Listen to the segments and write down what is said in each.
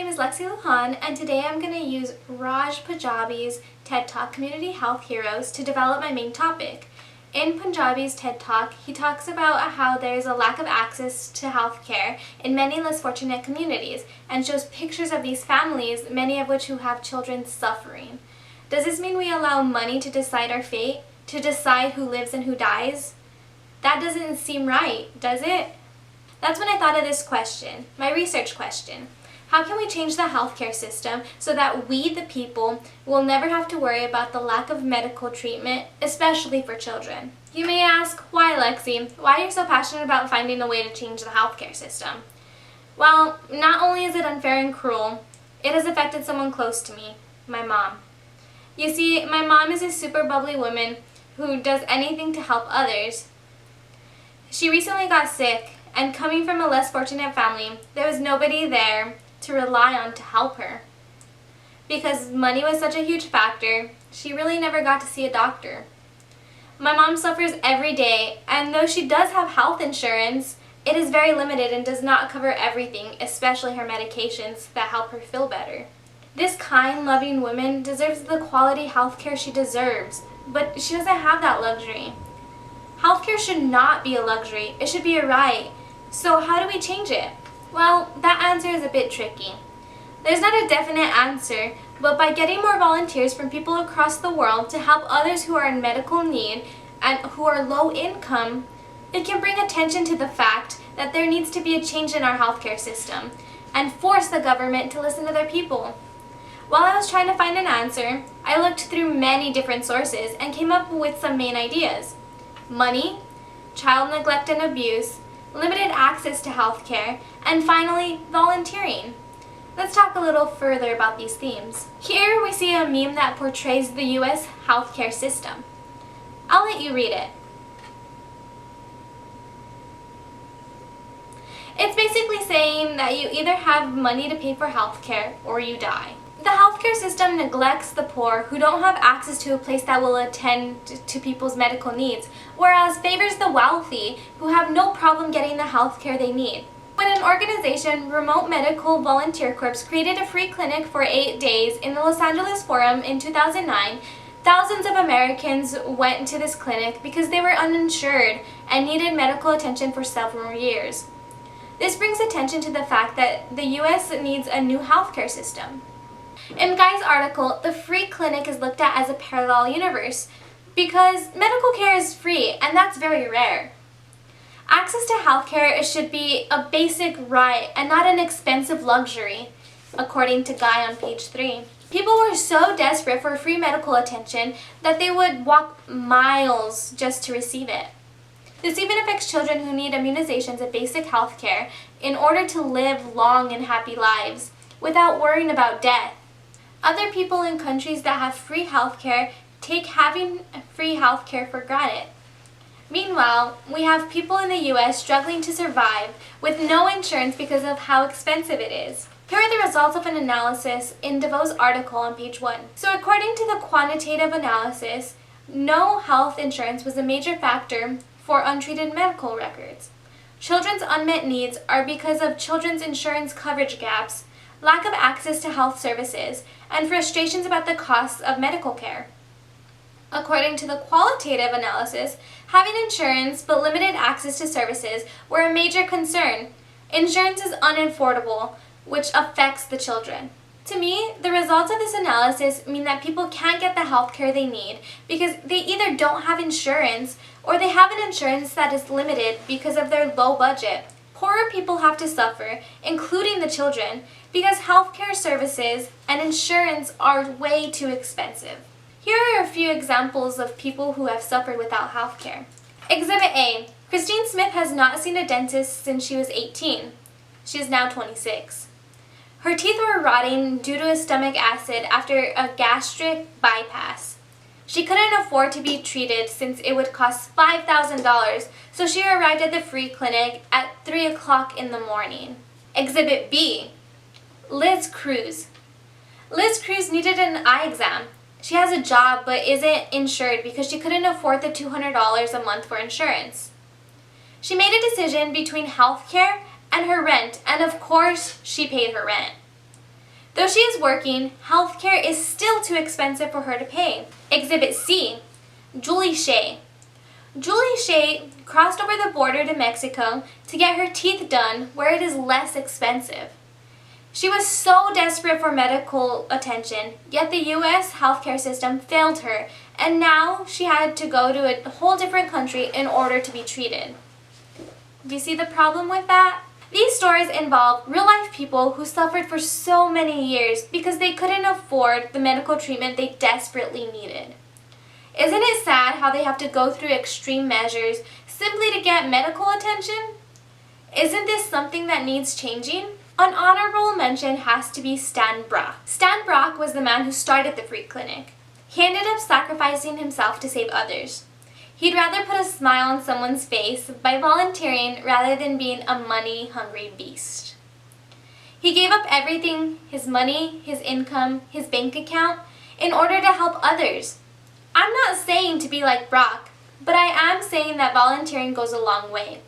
name is Lexy and today I'm going to use Raj Punjabi's TED Talk Community Health Heroes to develop my main topic. In Punjabi's TED Talk, he talks about how there is a lack of access to healthcare in many less fortunate communities and shows pictures of these families, many of which who have children suffering. Does this mean we allow money to decide our fate? To decide who lives and who dies? That doesn't seem right, does it? That's when I thought of this question, my research question. How can we change the healthcare system so that we, the people, will never have to worry about the lack of medical treatment, especially for children? You may ask, why, Lexy? Why are you so passionate about finding a way to change the healthcare system? Well, not only is it unfair and cruel, it has affected someone close to me, my mom. You see, my mom is a super bubbly woman who does anything to help others. She recently got sick, and coming from a less fortunate family, there was nobody there to rely on to help her. Because money was such a huge factor, she really never got to see a doctor. My mom suffers every day, and though she does have health insurance, it is very limited and does not cover everything, especially her medications that help her feel better. This kind, loving woman deserves the quality healthcare she deserves, but she doesn't have that luxury. Healthcare should not be a luxury, it should be a right. So how do we change it? Well, that answer is a bit tricky. There's not a definite answer, but by getting more volunteers from people across the world to help others who are in medical need and who are low income, it can bring attention to the fact that there needs to be a change in our healthcare system and force the government to listen to their people. While I was trying to find an answer, I looked through many different sources and came up with some main ideas. Money, child neglect and abuse, limited access to healthcare, and finally, volunteering. Let's talk a little further about these themes. Here we see a meme that portrays the US healthcare system. I'll let you read it. It's basically saying that you either have money to pay for healthcare or you die. The healthcare system neglects the poor who don't have access to a place that will attend to people's medical needs, whereas favors the wealthy who have no problem getting the healthcare they need. When an organization, Remote Medical Volunteer Corps, created a free clinic for 8 days in the Los Angeles Forum in 2009, thousands of Americans went to this clinic because they were uninsured and needed medical attention for several years. This brings attention to the fact that the US needs a new healthcare system. In Guy's article, the free clinic is looked at as a parallel universe because medical care is free, and that's very rare. Access to healthcare should be a basic right and not an expensive luxury, according to Guy on page 3. People were so desperate for free medical attention that they would walk miles just to receive it. This even affects children who need immunizations and basic healthcare in order to live long and happy lives without worrying about death. Other people in countries that have free healthcare take having free healthcare for granted. Meanwhile, we have people in the US struggling to survive with no insurance because of how expensive it is. Here are the results of an analysis in DeVoe's article on page 1. So according to the quantitative analysis, no health insurance was a major factor for untreated medical records. Children's unmet needs are because of children's insurance coverage gaps, lack of access to health services, and frustrations about the costs of medical care. According to the qualitative analysis, having insurance but limited access to services were a major concern. Insurance is unaffordable, which affects the children. To me, the results of this analysis mean that people can't get the health care they need because they either don't have insurance or they have an insurance that is limited because of their low budget. Poorer people have to suffer, including the children, because healthcare services and insurance are way too expensive. Here are a few examples of people who have suffered without healthcare. Exhibit A. Christine Smith has not seen a dentist since she was 18. She is now 26. Her teeth were rotting due to a stomach acid after a gastric bypass. She couldn't afford to be treated since it would cost $5,000, so she arrived at the free clinic at 3 o'clock in the morning. Exhibit B. Liz Cruz. Liz Cruz needed an eye exam. She has a job but isn't insured because she couldn't afford the $200 a month for insurance. She made a decision between health care and her rent, and of course she paid her rent. Though she is working, healthcare is still too expensive for her to pay. Exhibit C, Julie Shea. Julie Shea crossed over the border to Mexico to get her teeth done where it is less expensive. She was so desperate for medical attention, yet the U.S. healthcare system failed her, and now she had to go to a whole different country in order to be treated. Do you see the problem with that? These stories involve real-life people who suffered for so many years because they couldn't afford the medical treatment they desperately needed. Isn't it sad how they have to go through extreme measures simply to get medical attention? Isn't this something that needs changing? An honorable mention has to be Stan Brock. Stan Brock was the man who started the free clinic. He ended up sacrificing himself to save others. He'd rather put a smile on someone's face by volunteering rather than being a money-hungry beast. He gave up everything, his money, his income, his bank account, in order to help others. I'm not saying to be like Brock, but I am saying that volunteering goes a long way.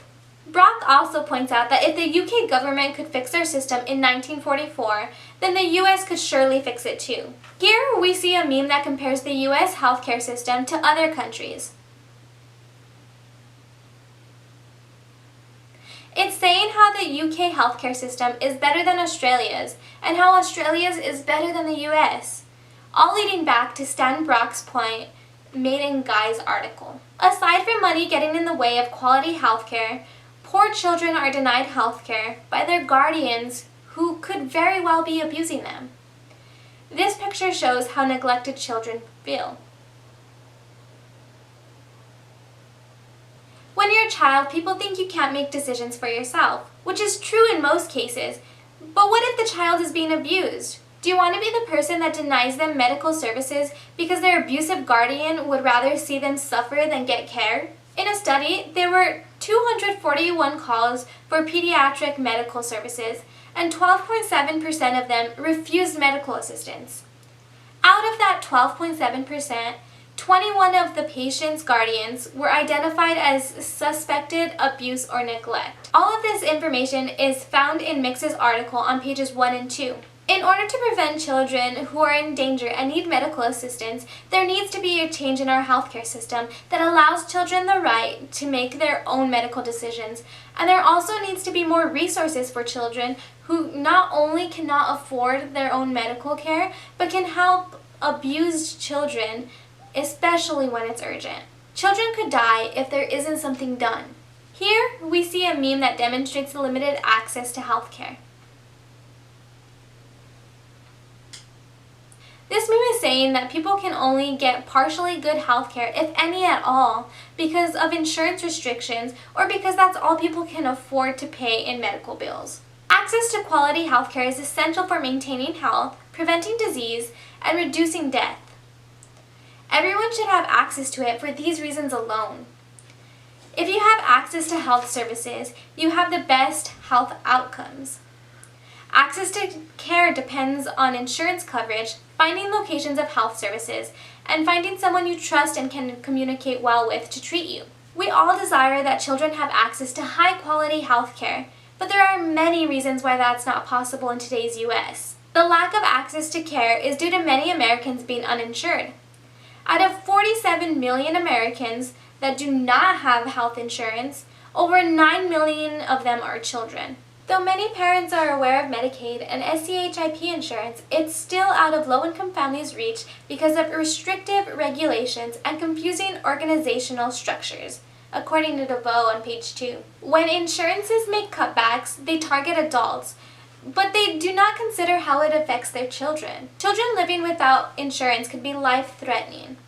Brock also points out that if the UK government could fix their system in 1944, then the US could surely fix it too. Here we see a meme that compares the US healthcare system to other countries. It's saying how the UK healthcare system is better than Australia's, and how Australia's is better than the US. All leading back to Stan Brock's point made in Guy's article. Aside from money getting in the way of quality healthcare, poor children are denied healthcare by their guardians who could very well be abusing them. This picture shows how neglected children feel. When you're a child, people think you can't make decisions for yourself, which is true in most cases. But what if the child is being abused? Do you want to be the person that denies them medical services because their abusive guardian would rather see them suffer than get care? In a study, there were 241 calls for pediatric medical services, and 12.7% of them refused medical assistance. Out of that 12.7%, 21 of the patient's guardians were identified as suspected abuse or neglect. All of this information is found in Mix's article on pages 1 and 2. In order to prevent children who are in danger and need medical assistance, there needs to be a change in our healthcare system that allows children the right to make their own medical decisions. And there also needs to be more resources for children who not only cannot afford their own medical care, but can help abused children, especially when it's urgent. Children could die if there isn't something done. Here, we see a meme that demonstrates the limited access to healthcare. This meme is saying that people can only get partially good healthcare, if any at all, because of insurance restrictions or because that's all people can afford to pay in medical bills. Access to quality healthcare is essential for maintaining health, preventing disease, and reducing death. Everyone should have access to it for these reasons alone. If you have access to health services, you have the best health outcomes. Access to care depends on insurance coverage, finding locations of health services, and finding someone you trust and can communicate well with to treat you. We all desire that children have access to high-quality health care, but there are many reasons why that's not possible in today's U.S. The lack of access to care is due to many Americans being uninsured. Out of 47 million Americans that do not have health insurance, over 9 million of them are children. Though many parents are aware of Medicaid and SCHIP insurance, it's still out of low-income families' reach because of restrictive regulations and confusing organizational structures, according to DeVoe on page 2. When insurances make cutbacks, they target adults, but they do not consider how it affects their children. Children living without insurance could be life-threatening.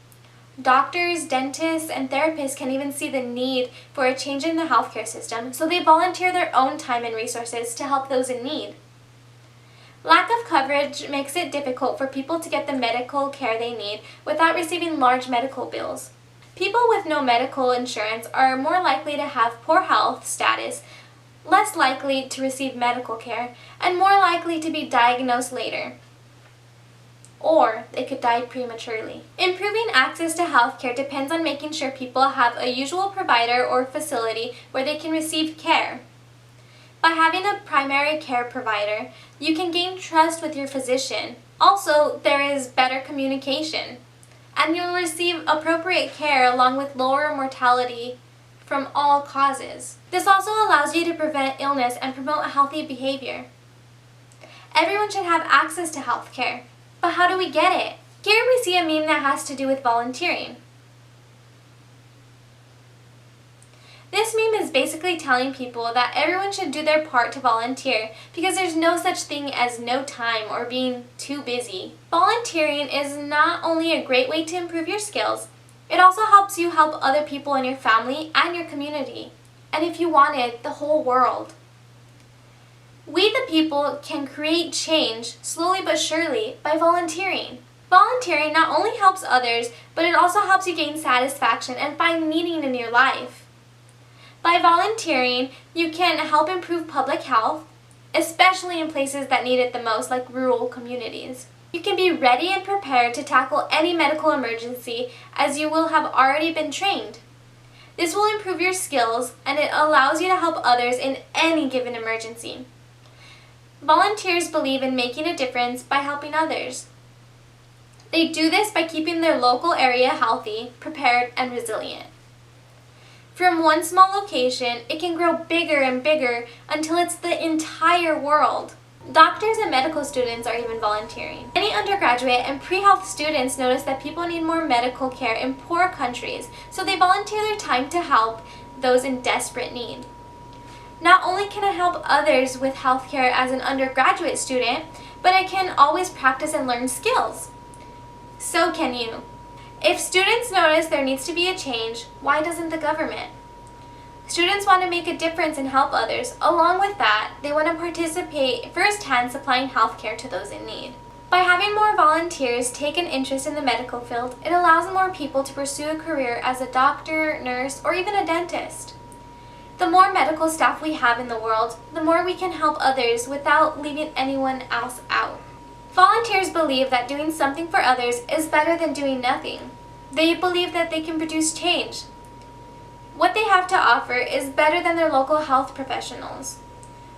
Doctors, dentists, and therapists can even see the need for a change in the healthcare system, so they volunteer their own time and resources to help those in need. Lack of coverage makes it difficult for people to get the medical care they need without receiving large medical bills. People with no medical insurance are more likely to have poor health status, less likely to receive medical care, and more likely to be diagnosed later. Or they could die prematurely. Improving access to healthcare depends on making sure people have a usual provider or facility where they can receive care. By having a primary care provider, you can gain trust with your physician. Also, there is better communication, and you'll receive appropriate care along with lower mortality from all causes. This also allows you to prevent illness and promote healthy behavior. Everyone should have access to health care, but how do we get it? Here we see a meme that has to do with volunteering. This meme is basically telling people that everyone should do their part to volunteer because there's no such thing as no time or being too busy. Volunteering is not only a great way to improve your skills, it also helps you help other people in your family and your community, and if you wanted, the whole world. We the people can create change slowly but surely by volunteering. Volunteering not only helps others, but it also helps you gain satisfaction and find meaning in your life. By volunteering, you can help improve public health, especially in places that need it the most, like rural communities. You can be ready and prepared to tackle any medical emergency as you will have already been trained. This will improve your skills and it allows you to help others in any given emergency. Volunteers believe in making a difference by helping others. They do this by keeping their local area healthy, prepared, and resilient. From one small location, it can grow bigger and bigger until it's the entire world. Doctors and medical students are even volunteering. Many undergraduate and pre-health students notice that people need more medical care in poor countries, so they volunteer their time to help those in desperate need. Not only can I help others with healthcare as an undergraduate student, but I can always practice and learn skills. So can you. If students notice there needs to be a change, why doesn't the government? Students want to make a difference and help others. Along with that, they want to participate firsthand supplying healthcare to those in need. By having more volunteers take an interest in the medical field, it allows more people to pursue a career as a doctor, nurse, or even a dentist. The more medical staff we have in the world, the more we can help others without leaving anyone else out. Volunteers believe that doing something for others is better than doing nothing. They believe that they can produce change. What they have to offer is better than their local health professionals.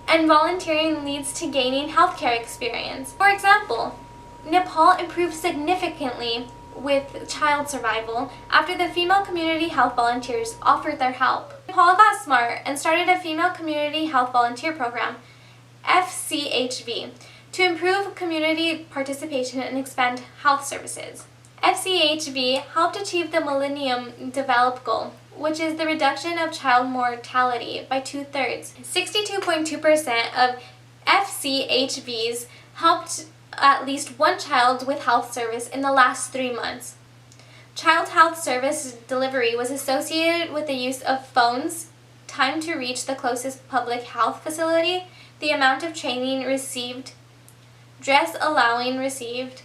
And volunteering leads to gaining healthcare experience. For example, Nepal improved significantly with child survival after the female community health volunteers offered their help. Nepal got smart and started a female community health volunteer program, FCHV, to improve community participation and expand health services. FCHV helped achieve the Millennium Development Goal, which is the reduction of child mortality by 2/3. 62.2% of FCHVs helped at least one child with health service in the last 3 months. Child health service delivery was associated with the use of phones, time to reach the closest public health facility, the amount of training received, dress allowing received,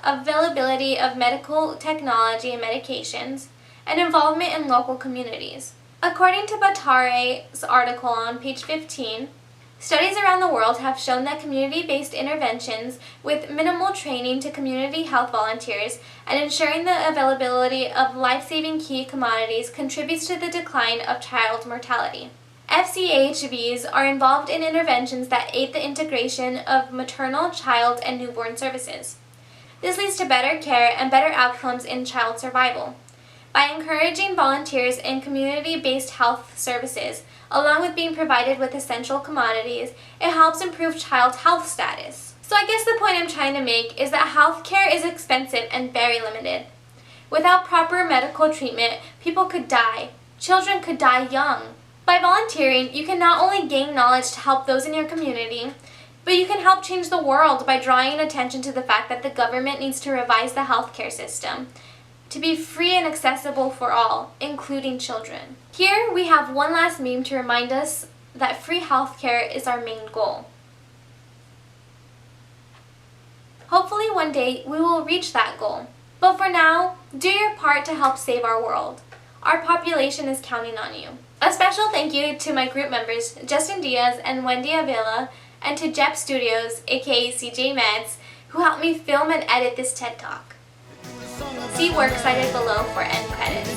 availability of medical technology and medications, and involvement in local communities. According to Bhattarai's article on page 15, studies around the world have shown that community-based interventions with minimal training to community health volunteers and ensuring the availability of life-saving key commodities contributes to the decline of child mortality. FCHVs are involved in interventions that aid the integration of maternal, child, and newborn services. This leads to better care and better outcomes in child survival. By encouraging volunteers in community-based health services, along with being provided with essential commodities, it helps improve child health status. So I guess the point I'm trying to make is that healthcare is expensive and very limited. Without proper medical treatment, people could die. Children could die young. By volunteering, you can not only gain knowledge to help those in your community, but you can help change the world by drawing attention to the fact that the government needs to revise the healthcare system to be free and accessible for all, including children. Here we have one last meme to remind us that free healthcare is our main goal. Hopefully one day we will reach that goal. But for now, do your part to help save our world. Our population is counting on you. A special thank you to my group members, Justin Diaz and Wendy Avila, and to Jep Studios, aka CJ Meds, who helped me film and edit this TED Talk. See works cited below for end credits.